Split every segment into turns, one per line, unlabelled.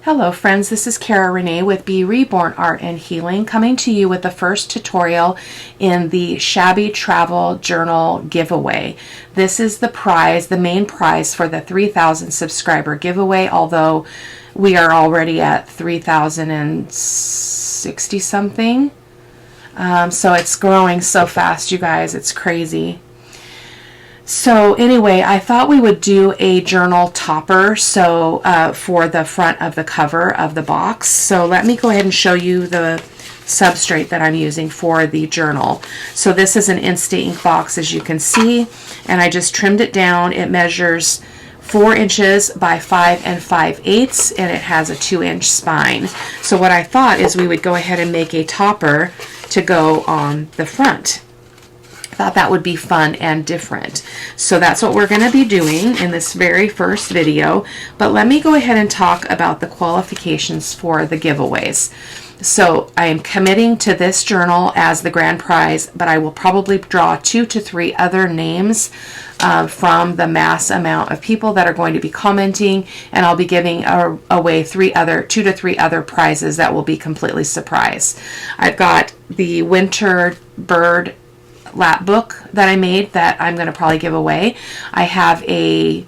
Hello friends, this is Cara-Renee with B.Reborn Art and Healing, coming to you with the first tutorial in the Shabby Travel Journal giveaway. This is the prize, the main prize for the 3,000 subscriber giveaway, although we are already at 3,060 something. So it's growing so fast, you guys, it's crazy. So anyway, I thought we would do a journal topper for the front of the cover of the box. So let me go ahead and show you the substrate that I'm using for the journal. So this is an Insta ink box, as you can see, and I just trimmed it down. It measures 4 inches by 5 5/8, and it has a 2-inch spine. So what I thought is we would go ahead and make a topper to go on the front. Thought that would be fun and different. So that's what we're going to be doing in this very first video. But let me go ahead and talk about the qualifications for the giveaways. So I am committing to this journal as the grand prize, but I will probably draw 2 to 3 other names from the mass amount of people that are going to be commenting, and I'll be giving away 2 to 3 other prizes that will be completely surprise. I've got the Winter Bird lap book that I made that I'm going to probably give away. I have a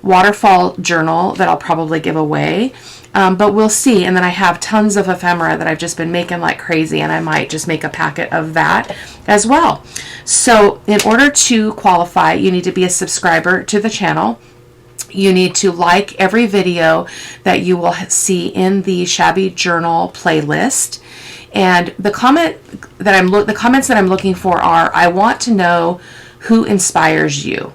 waterfall journal that I'll probably give away, but we'll see. And then I have tons of ephemera that I've just been making like crazy, and I might just make a packet of that as well. So in order to qualify, you need to be a subscriber to the channel. You need to like every video that you will see in the Shabby Journal playlist. And the comments that I'm looking for are, I want to know who inspires you.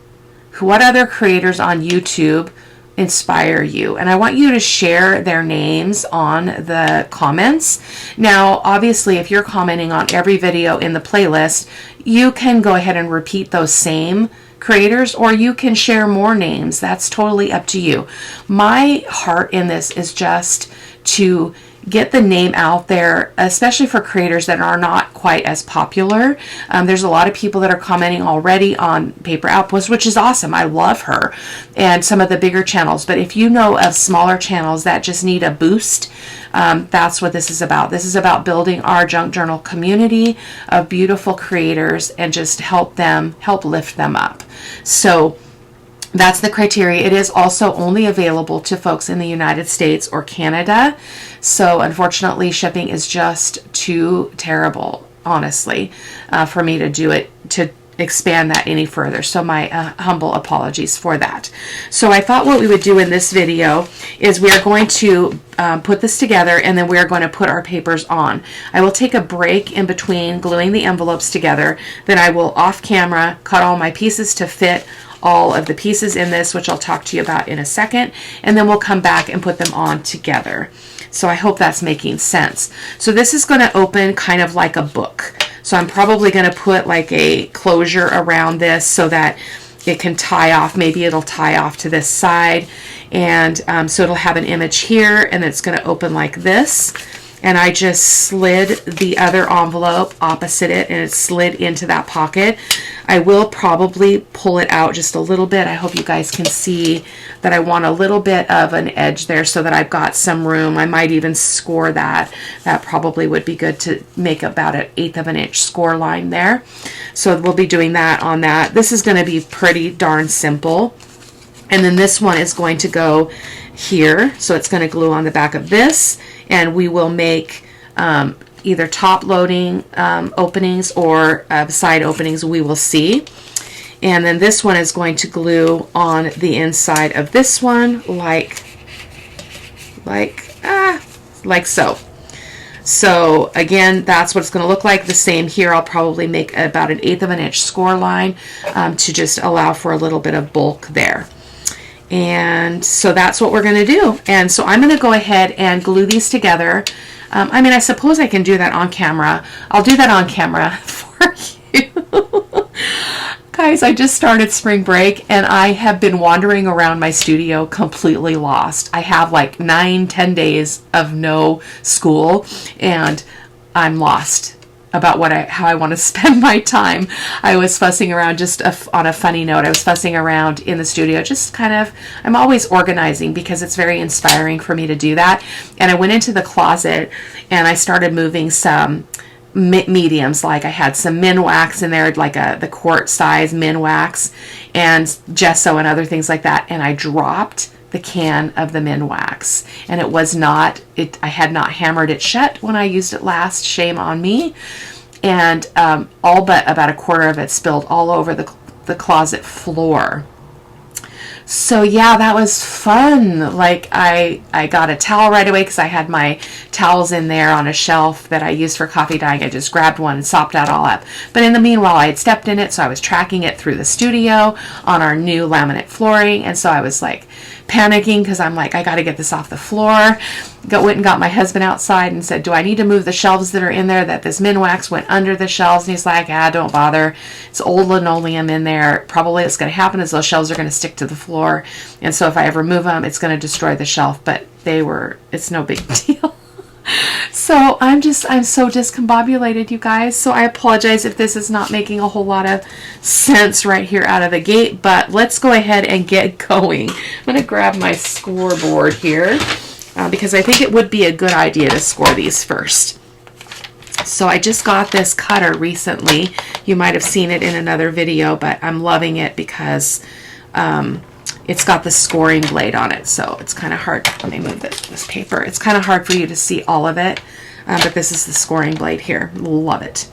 What other creators on YouTube inspire you? And I want you to share their names on the comments. Now, obviously, if you're commenting on every video in the playlist, you can go ahead and repeat those same creators, or you can share more names. That's totally up to you. My heart in this is just to get the name out there, especially for creators that are not quite as popular. There's a lot of people that are commenting already on Paper Outpost, which is awesome. I love her, and some of the bigger channels. But if you know of smaller channels that just need a boost, that's what this is about. This is about building our junk journal community of beautiful creators and just help lift them up. So that's the criteria. It is also only available to folks in the United States or Canada. So unfortunately, shipping is just too terrible, honestly, for me to do it, to expand that any further. So my humble apologies for that. So I thought what we would do in this video is we are going to put this together, and then we are going to put our papers on. I will take a break in between gluing the envelopes together. Then I will off camera cut all my pieces to fit all of the pieces in this, which I'll talk to you about in a second, and then we'll come back and put them on together. So I hope that's making sense. So this is going to open kind of like a book. So I'm probably going to put like a closure around this so that it can tie off. Maybe it'll tie off to this side, and so it'll have an image here, and it's going to open like this. And I just slid the other envelope opposite it, and it slid into that pocket. I will probably pull it out just a little bit. I hope you guys can see that I want a little bit of an edge there so that I've got some room. I might even score that. That probably would be good to make about 1/8 of an inch score line there. So we'll be doing that on that. This is going to be pretty darn simple. And then this one is going to go here. So it's going to glue on the back of this. And we will make either top loading openings or side openings, we will see. And then this one is going to glue on the inside of this one like so. So again, that's what it's going to look like. The same here. I'll probably make about 1/8 of an inch score line to just allow for a little bit of bulk there. And so that's what we're going to do. And so I'm going to go ahead and glue these together. I mean, I suppose I can do that on camera. I'll do that on camera for you. Guys, I just started spring break, and I have been wandering around my studio completely lost. I have like 9-10 days of no school, and I'm lost. about how I want to spend my time. I was fussing around on a funny note. I was fussing around in the studio, just kind of, I'm always organizing because it's very inspiring for me to do that. And I went into the closet and I started moving some mediums. Like I had some Minwax in there, like the quart size Minwax, and gesso and other things like that. And I dropped the can of the Minwax, and it was not, I had not hammered it shut when I used it last. Shame on me. And all but about a quarter of it spilled all over the closet floor. So yeah, that was fun. Like I got a towel right away because I had my towels in there on a shelf that I used for coffee dyeing. I just grabbed one and sopped that all up. But in the meanwhile, I had stepped in it, so I was tracking it through the studio on our new laminate flooring. And so I was like panicking because I'm like, I got to get this off the floor. Went and got my husband outside and said, do I need to move the shelves that are in there, that this Minwax went under the shelves? And he's like, don't bother. It's old linoleum in there. Probably what's going to happen is those shelves are going to stick to the floor. And so if I ever move them, it's going to destroy the shelf. But it's no big deal. So I'm so discombobulated, you guys. So I apologize if this is not making a whole lot of sense right here out of the gate, but let's go ahead and get going. I'm going to grab my scoreboard here because I think it would be a good idea to score these first. So I just got this cutter recently. You might have seen it in another video, but I'm loving it because it's got the scoring blade on it, so it's kind of hard. Let me move this paper. It's kind of hard for you to see all of it, but this is the scoring blade here. Love it.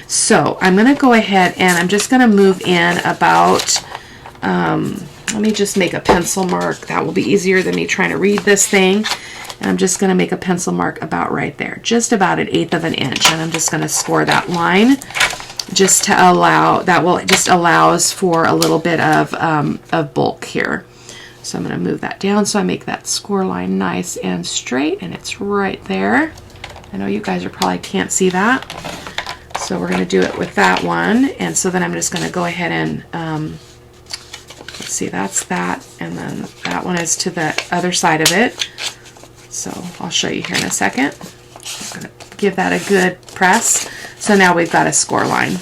So I'm going to go ahead and I'm just going to move in about, let me just make a pencil mark. That will be easier than me trying to read this thing. And I'm just going to make a pencil mark about right there, just about 1/8 of an inch. And I'm just going to score that line just to just allows for a little bit of bulk here. So I'm going to move that down so I make that score line nice and straight, and it's right there. I know you guys probably can't see that. So we're going to do it with that one. And so then I'm just going to go ahead and, let's see, that's that. And then that one is to the other side of it. So I'll show you here in a second. Just going to give that a good press. So now we've got a score line.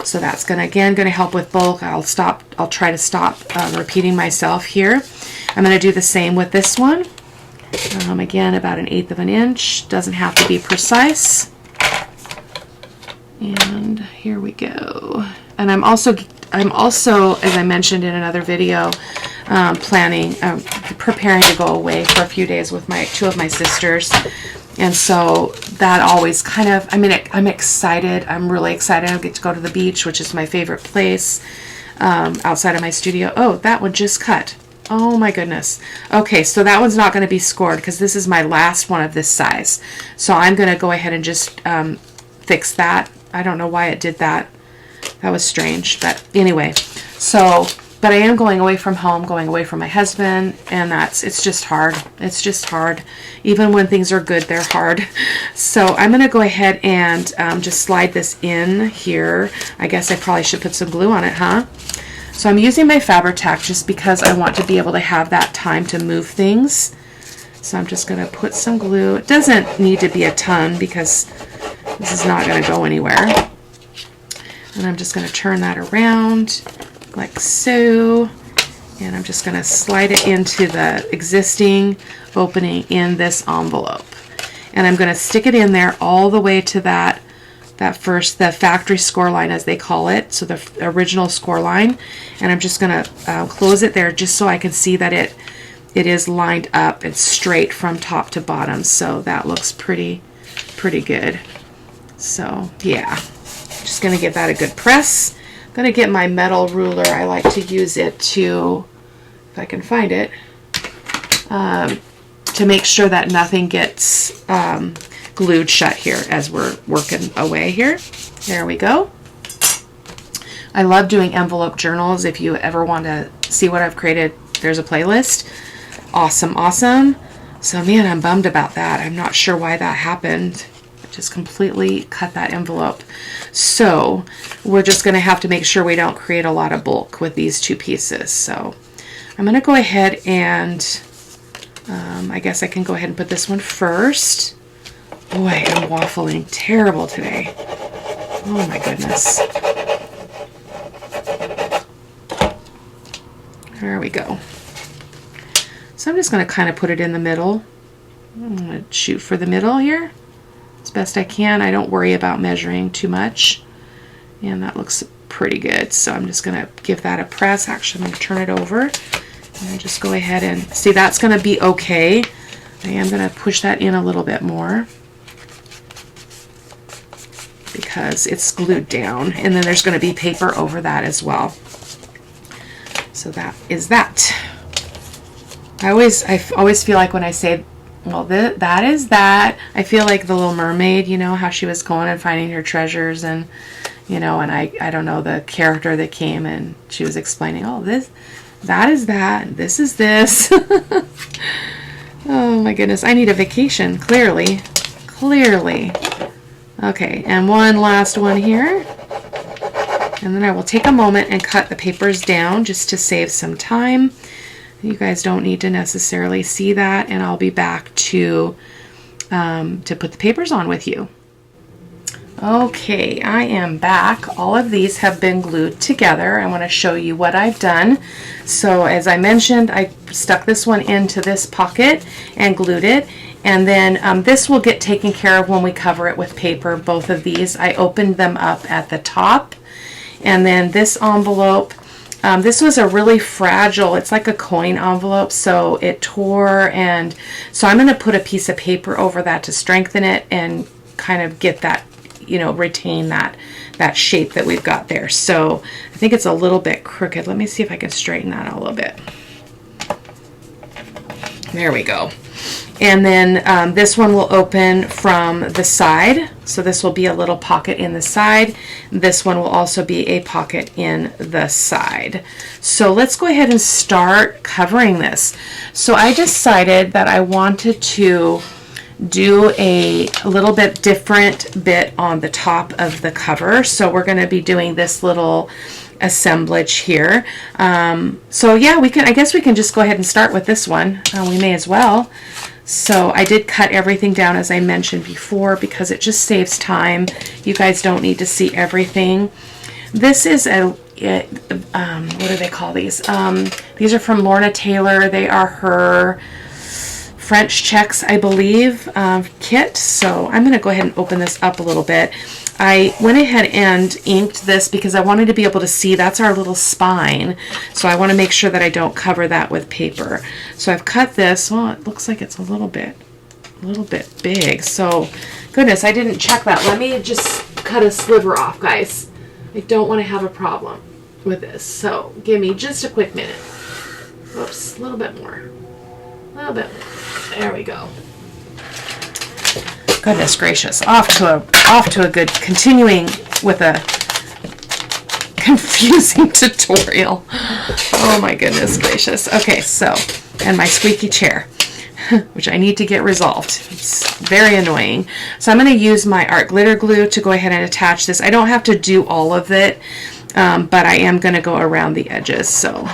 So that's going to help with bulk. I'll try to stop repeating myself here. I'm going to do the same with this one. Again, about 1/8 of an inch. Doesn't have to be precise. And here we go. And I'm also, as I mentioned in another video, preparing to go away for a few days with two of my sisters. And so that always kind of, I'm excited. I'm really excited. I'll get to go to the beach, which is my favorite place, outside of my studio. Oh, that one just cut. Oh my goodness. Okay, so that one's not going to be scored because this is my last one of this size. So I'm going to go ahead and just fix that. I don't know why it did that. That was strange. But anyway, but I am going away from home, going away from my husband, and it's just hard. It's just hard. Even when things are good, they're hard. So I'm going to go ahead and just slide this in here. I guess I probably should put some glue on it, huh? So I'm using my Fabri-Tac just because I want to be able to have that time to move things. So I'm just going to put some glue. It doesn't need to be a ton because this is not going to go anywhere. And I'm just going to turn that around like so. And I'm just going to slide it into the existing opening in this envelope. And I'm going to stick it in there all the way to the factory score line, as they call it, so the original score line. And I'm just going to close it there just so I can see that it is lined up and straight from top to bottom. So that looks pretty good. So yeah, just going to give that a good press. I'm going to get my metal ruler. I like to use it to, if I can find it, to make sure that nothing gets glued shut here as we're working away here. There we go. I love doing envelope journals. If you ever want to see what I've created, there's a playlist. Awesome. So man, I'm bummed about that. I'm not sure why that happened. I just completely cut that envelope. So we're just going to have to make sure we don't create a lot of bulk with these two pieces. So I'm going to go ahead and I guess I can go ahead and put this one first. Boy, I'm waffling terrible today. Oh my goodness. There we go. So I'm just going to kind of put it in the middle. I'm going to shoot for the middle here as best I can. I don't worry about measuring too much. And that looks pretty good. So I'm just going to give that a press. Actually, I'm going to turn it over and just go ahead and see, that's going to be okay. I am going to push that in a little bit more because it's glued down, and then there's going to be paper over that as well. So that is that. I always feel like when I say, well, that is that, I feel like the Little Mermaid, you know, how she was going and finding her treasures, and you know, and I don't know, the character that came and she was explaining, oh, that is that, and this is this. Oh my goodness, I need a vacation, clearly. Okay, and one last one here. And then I will take a moment and cut the papers down just to save some time. You guys don't need to necessarily see that, and I'll be back to put the papers on with you. Okay, I am back. All of these have been glued together. I want to show you what I've done. So as I mentioned, I stuck this one into this pocket and glued it. And then this will get taken care of when we cover it with paper. Both of these, I opened them up at the top. And then this envelope, this was a really fragile, it's like a coin envelope, so it tore, and so I'm going to put a piece of paper over that to strengthen it and kind of get that, you know, retain that shape that we've got there. So I think it's a little bit crooked. Let me see if I can straighten that out a little bit. There we go. And then this one will open from the side. So this will be a little pocket in the side. This one will also be a pocket in the side. So let's go ahead and start covering this. So I decided that I wanted to do a little bit different bit on the top of the cover. So we're going to be doing this little assemblage here. So yeah, I guess we can just go ahead and start with this one. We may as well. So I did cut everything down, as I mentioned before, because it just saves time. You guys don't need to see everything. This is what do they call these? These are from Lorna Taylor. They are her French checks, I believe, kit. So I'm going to go ahead and open this up a little bit. I went ahead and inked this because I wanted to be able to see, that's our little spine. So I want to make sure that I don't cover that with paper. So I've cut this. Well, it looks like it's a little bit big. So goodness, I didn't check that. Let me just cut a sliver off, guys. I don't want to have a problem with this. So give me just a quick minute. Whoops, a little bit more. A little bit more. There we go. Goodness gracious, off to a good, continuing with a confusing tutorial. Oh my goodness gracious. Okay, so, and my squeaky chair, which I need to get resolved. It's very annoying. So I'm going to use my art glitter glue to go ahead and attach this. I don't have to do all of it, but I am going to go around the edges. So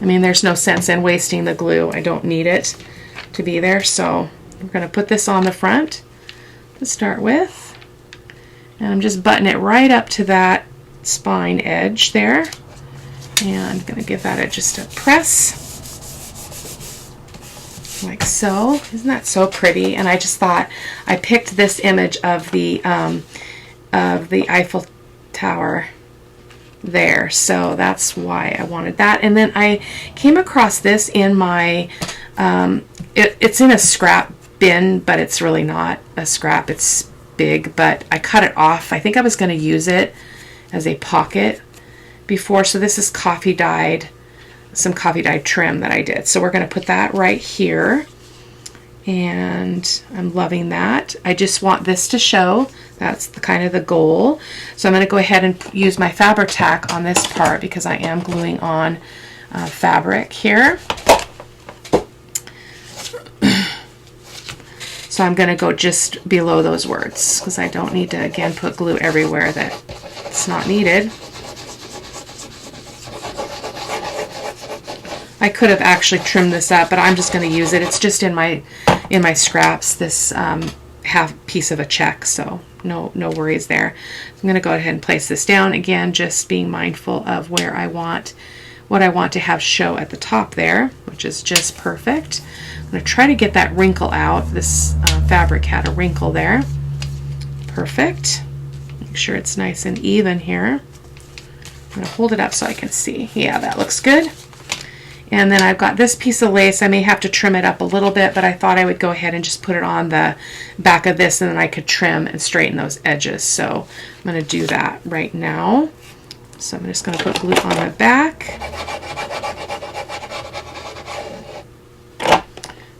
I mean, there's no sense in wasting the glue. I don't need it to be there. So we're going to put this on the front to start with. And I'm just buttoning it right up to that spine edge there. And I'm going to give that just a press. Like so. Isn't that so pretty? And I just thought, I picked this image of the Eiffel Tower there, so that's why I wanted that. And then I came across this in my it's in a scrap bin, but it's really not a scrap, it's big, but I cut it off. I think I was going to use it as a pocket before. So this is some coffee dyed trim that I did, so we're going to put that right here, and I'm loving that. I just want this to show. That's kind of the goal. So I'm going to go ahead and use my fabric tack on this part because I am gluing on fabric here. So I'm going to go just below those words because I don't need to, again, put glue everywhere that it's not needed. I could have actually trimmed this up, but I'm just going to use it. It's just in my scraps, this half piece of a check, so no worries there. I'm going to go ahead and place this down. Again, just being mindful of where I want, what I want to have show at the top there, which is just perfect. I'm going to try to get that wrinkle out. This fabric had a wrinkle there. Perfect. Make sure it's nice and even here. I'm going to hold it up so I can see. Yeah, that looks good. And then I've got this piece of lace. I may have to trim it up a little bit, but I thought I would go ahead and just put it on the back of this, and then I could trim and straighten those edges. So I'm going to do that right now. So I'm just going to put glue on the back.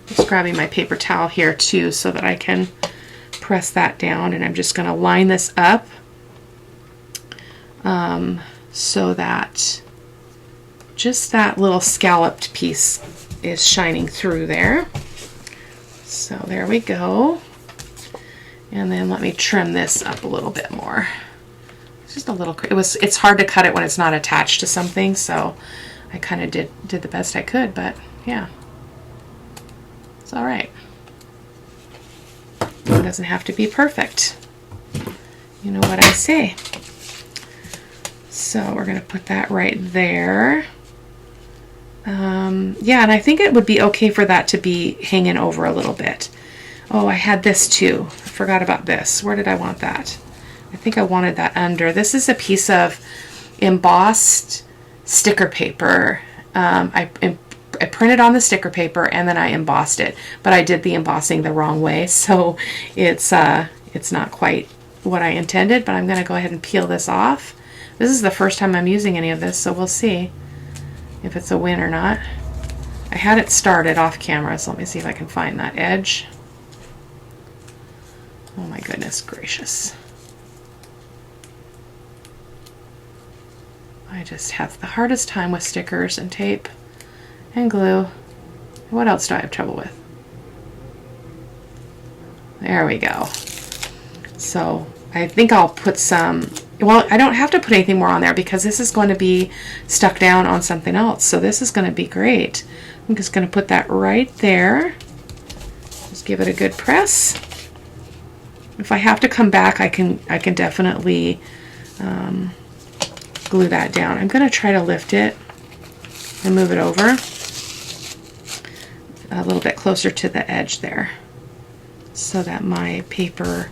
Just grabbing my paper towel here too so that I can press that down, and I'm just going to line this up so that just that little scalloped piece is shining through there. So there we go. And then let me trim this up a little bit more. Just a little, it's hard to cut it when it's not attached to something, so I kind of did the best I could, but yeah. It's all right. It doesn't have to be perfect. You know what I say. So we're going to put that right there. Yeah, and I think it would be okay for that to be hanging over a little bit. Oh, I had this too. I forgot about this. Where did I want that? I think I wanted that under. This is a piece of embossed sticker paper. I printed on the sticker paper and then I embossed it, but I did the embossing the wrong way, so it's not quite what I intended, but I'm going to go ahead and peel this off. This is the first time I'm using any of this, so we'll see if it's a win or not. I had it started off camera, so let me see if I can find that edge. Oh my goodness gracious. I just have the hardest time with stickers and tape and glue. What else do I have trouble with? There we go. So I think I'll put some, well, I don't have to put anything more on there because this is going to be stuck down on something else. So this is going to be great. I'm just going to put that right there. Just give it a good press. If I have to come back, I can definitely glue that down. I'm going to try to lift it and move it over a little bit closer to the edge there so that my paper,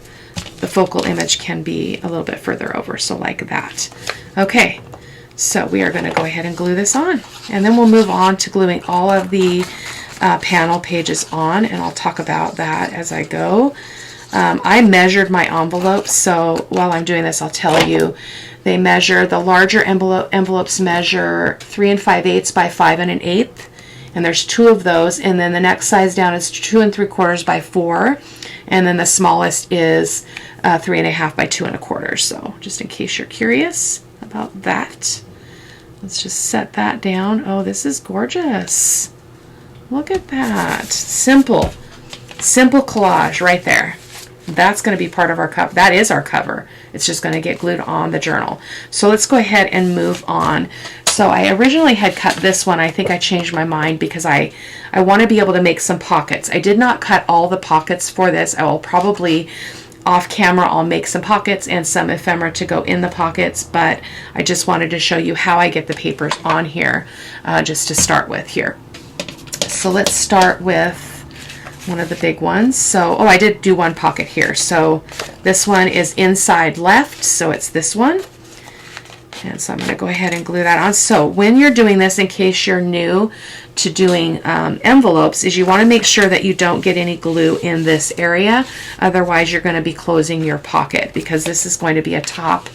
the focal image, can be a little bit further over, so like that. Okay, so we are going to go ahead and glue this on, and then we'll move on to gluing all of the panel pages on, and I'll talk about that as I go. I measured my envelopes, so while I'm doing this I'll tell you they measure, the larger envelopes measure 3 5/8 by 5 1/8, and there's 2 of those, and then the next size down is 2 3/4 by 4, and then the smallest is 3 1/2 by 2 1/4. So just in case you're curious about that, let's just set that down. Oh, this is gorgeous. Look at that. Simple collage right there. That's going to be part of our cover. That is our cover. It's just going to get glued on the journal. So let's go ahead and move on. So I originally had cut this one. I think I changed my mind because I want to be able to make some pockets. I did not cut all the pockets for this. I will probably off camera I'll make some pockets and some ephemera to go in the pockets, but I just wanted to show you how I get the papers on here just to start with here. So let's start with one of the big ones. So, oh, I did do one pocket here. So this one is inside left, so it's this one. And so I'm going to go ahead and glue that on. So when you're doing this, in case you're new to doing envelopes, is you want to make sure that you don't get any glue in this area. Otherwise, you're going to be closing your pocket because this is going to be a top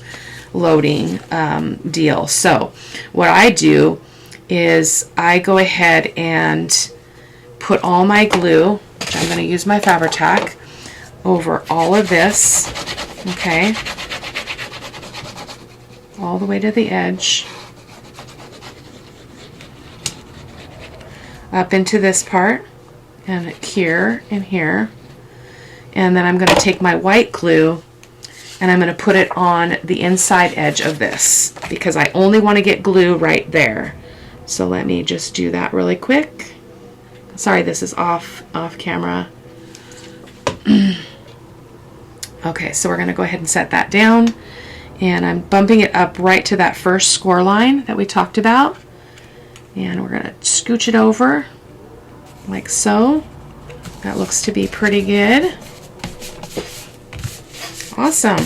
loading deal. So what I do is I go ahead and put all my glue, which I'm going to use my Fabri-Tac, over all of this, okay, all the way to the edge, up into this part, and here and here. And then I'm going to take my white glue and I'm going to put it on the inside edge of this because I only want to get glue right there. So let me just do that really quick. Sorry, this is off camera. Okay, so we're going to go ahead and set that down. And I'm bumping it up right to that first score line that we talked about. And we're going to scooch it over like so. That looks to be pretty good. Awesome.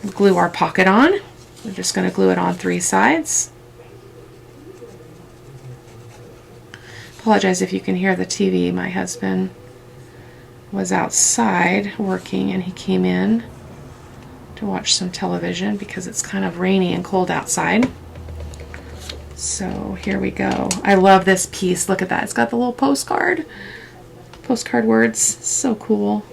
We'll glue our pocket on. We're just going to glue it on 3 sides. Apologize if you can hear the TV. My husband was outside working and he came in to watch some television because it's kind of rainy and cold outside. So here we go. I love this piece. Look at that. It's got the little postcard words. So cool.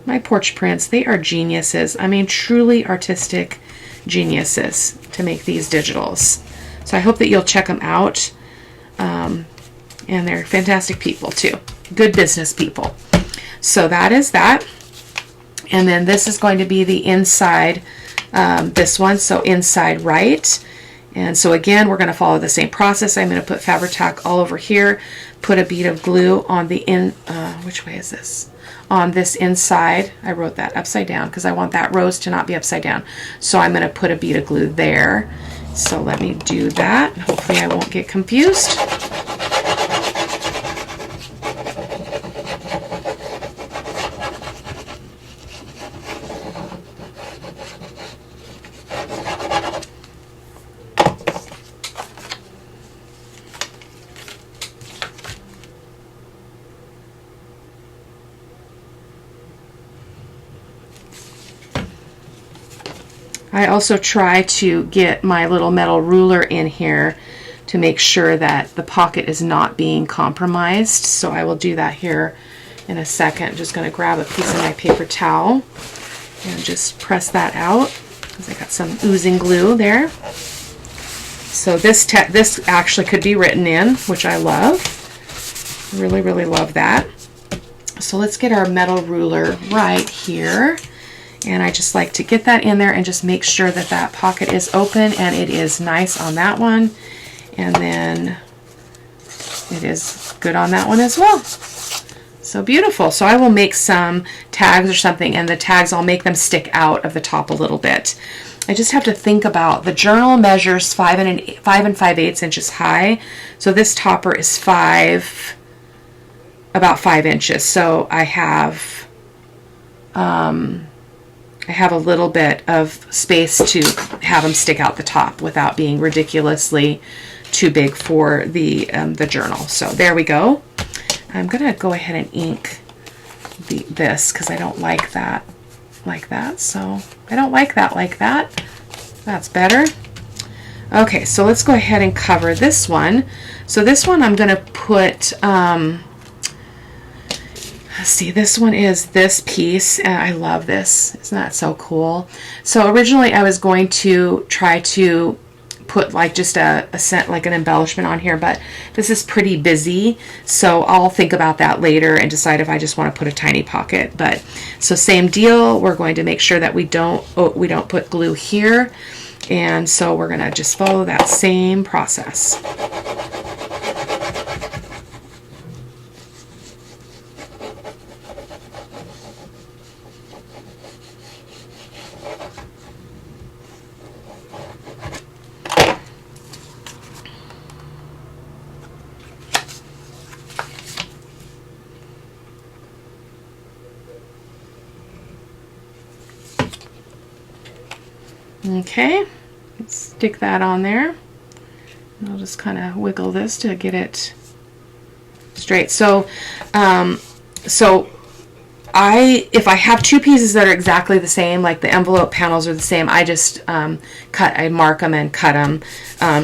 My porch prints, they are geniuses. I mean, truly artistic geniuses to make these digitals. So I hope that you'll check them out. And they're fantastic people too. Good business people. So that is that. And then this is going to be the inside, this one, so inside right. And so again, we're going to follow the same process. I'm going to put Fabri-Tac all over here, put a bead of glue on the which way is this? On this inside. I wrote that upside down because I want that rose to not be upside down. So I'm going to put a bead of glue there. So let me do that. Hopefully I won't get confused. I also try to get my little metal ruler in here to make sure that the pocket is not being compromised. So I will do that here in a second. I'm just going to grab a piece of my paper towel and just press that out because I got some oozing glue there. So this actually could be written in, which I love. Really, really love that. So let's get our metal ruler right here. And I just like to get that in there and just make sure that that pocket is open and it is nice on that one. And then it is good on that one as well. So beautiful. So I will make some tags or something, and the tags, I'll make them stick out of the top a little bit. I just have to think about, the journal measures 5 and 5/8 inches high. So this topper is about 5 inches. So I have a little bit of space to have them stick out the top without being ridiculously too big for the journal. So there we go. I'm gonna go ahead and ink this because I don't like that like that. So I don't like that like that. That's better. Okay, so let's go ahead and cover this one. So this one I'm gonna put let's see, this one is this piece, and I love this. Isn't that so cool? So originally I was going to try to put like just a scent, like an embellishment on here, but this is pretty busy, so I'll think about that later and decide if I just want to put a tiny pocket. But so same deal, we're going to make sure that we don't put glue here, and so we're going to just follow that same process. Okay, let's stick that on there. I'll just kind of wiggle this to get it straight. So, if I have two pieces that are exactly the same, like the envelope panels are the same, I just I mark them and cut them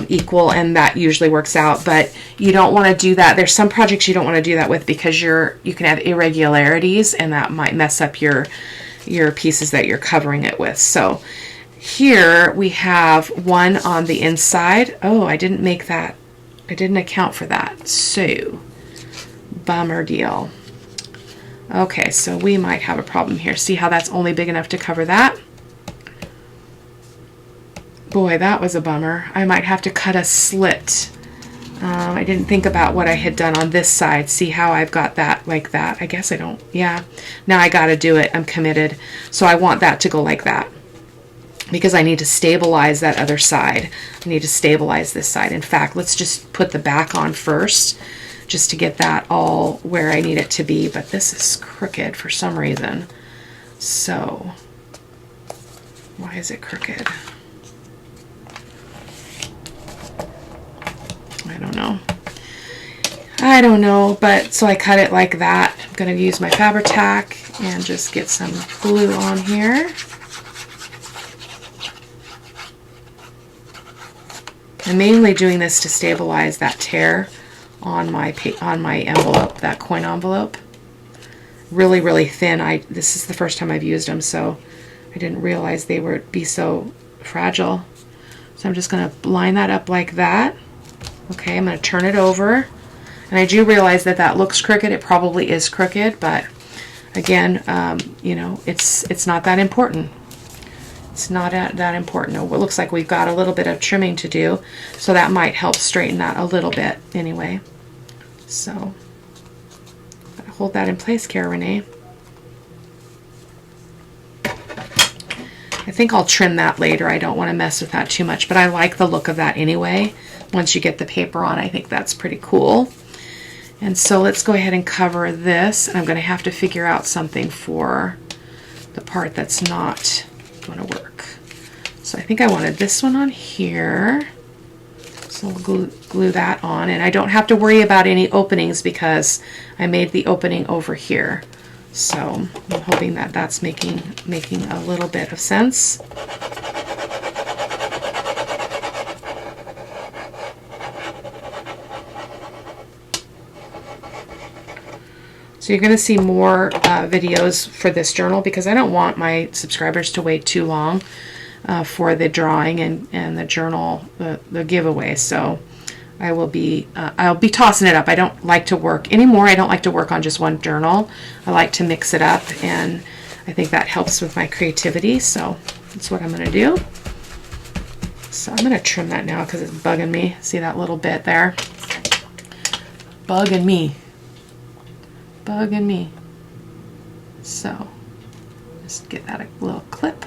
equal, and that usually works out. But you don't want to do that. There's some projects you don't want to do that with because you can have irregularities, and that might mess up your pieces that you're covering it with. So here we have one on the inside. Oh, I didn't make that. I didn't account for that. So, bummer deal. Okay, so we might have a problem here. See how that's only big enough to cover that? Boy, that was a bummer. I might have to cut a slit. I didn't think about what I had done on this side. See how I've got that like that? I guess I don't. Yeah. Now I got to do it. I'm committed. So I want that to go like that because I need to stabilize that other side. I need to stabilize this side. In fact, let's just put the back on first just to get that all where I need it to be. But this is crooked for some reason. So why is it crooked? I don't know, but so I cut it like that. I'm going to use my Fabri-Tac and just get some glue on here. I'm mainly doing this to stabilize that tear on my envelope, that coin envelope. Really, really thin. This is the first time I've used them, so I didn't realize they would be so fragile. So I'm just going to line that up like that. Okay, I'm going to turn it over. And I do realize that that looks crooked. It probably is crooked, but again, you know, it's not that important. It's not that important. It looks like we've got a little bit of trimming to do, so that might help straighten that a little bit anyway. So hold that in place, Cara-Renee. I think I'll trim that later. I don't want to mess with that too much, but I like the look of that anyway. Once you get the paper on, I think that's pretty cool. And so let's go ahead and cover this. I'm going to have to figure out something for the part that's not going to work. So I think I wanted this one on here. So we'll glue that on. And I don't have to worry about any openings because I made the opening over here. So I'm hoping that that's making a little bit of sense. So you're going to see more videos for this journal because I don't want my subscribers to wait too long for the drawing and the journal, the giveaway. So I will be, I'll be tossing it up. I don't like to work anymore. I don't like to work on just one journal. I like to mix it up, and I think that helps with my creativity. So that's what I'm going to do. So I'm going to trim that now because it's bugging me. See that little bit there? Bugging me. Bugging me. So just get that a little clip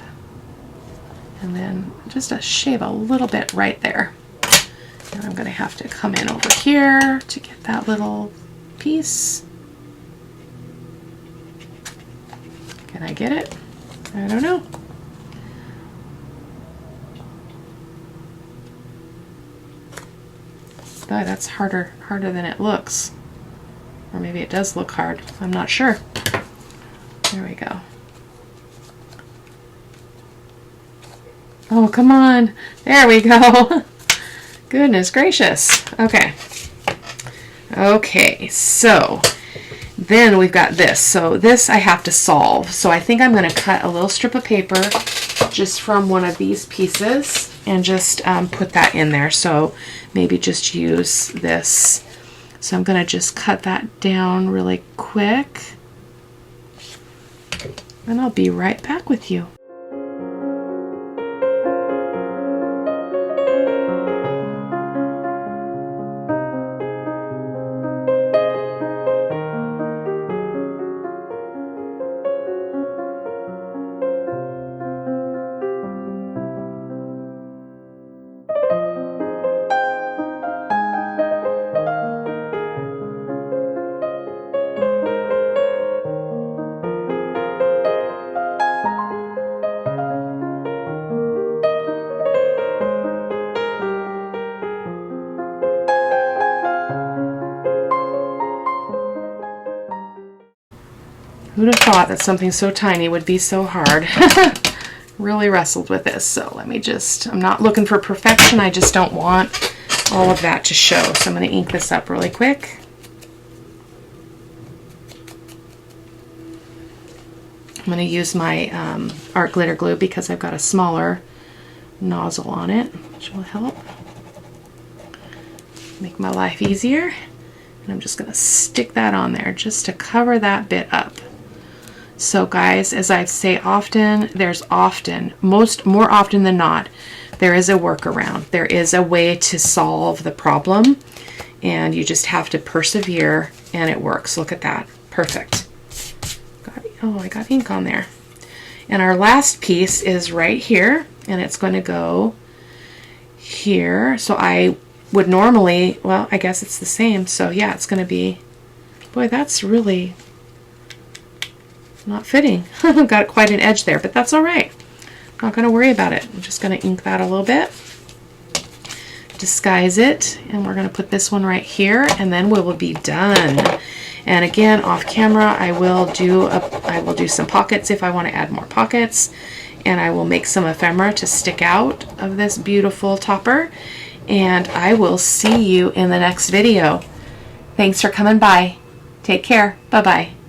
and then just shave a little bit right there. And I'm going to have to come in over here to get that little piece. Can I get it? I don't know. But that's harder than it looks. Or maybe it does look hard. I'm not sure. There we go. Oh, come on. There we go. Goodness gracious. Okay. Okay, so then we've got this. So this I have to solve. So I think I'm going to cut a little strip of paper just from one of these pieces and just put that in there. So maybe just use this. So I'm going to just cut that down really quick, and I'll be right back with you. Who'd have thought that something so tiny would be so hard? Really wrestled with this. So let me just, I'm not looking for perfection. I just don't want all of that to show. So I'm going to ink this up really quick. I'm going to use my art glitter glue because I've got a smaller nozzle on it, which will help make my life easier. And I'm just going to stick that on there just to cover that bit up. So guys, as I say often, more often than not, there is a workaround. There is a way to solve the problem, and you just have to persevere, and it works. Look at that. Perfect. I got ink on there. And our last piece is right here, and it's going to go here. So I would normally, well, I guess it's the same. So yeah, it's going to be, boy, that's really not fitting. I've got quite an edge there, but that's all right. Not going to worry about it. I'm just going to ink that a little bit, disguise it, and we're going to put this one right here, and then we will be done. And again, off camera, I will do some pockets if I want to add more pockets, and I will make some ephemera to stick out of this beautiful topper. And I will see you in the next video. Thanks for coming by. Take care. Bye-bye.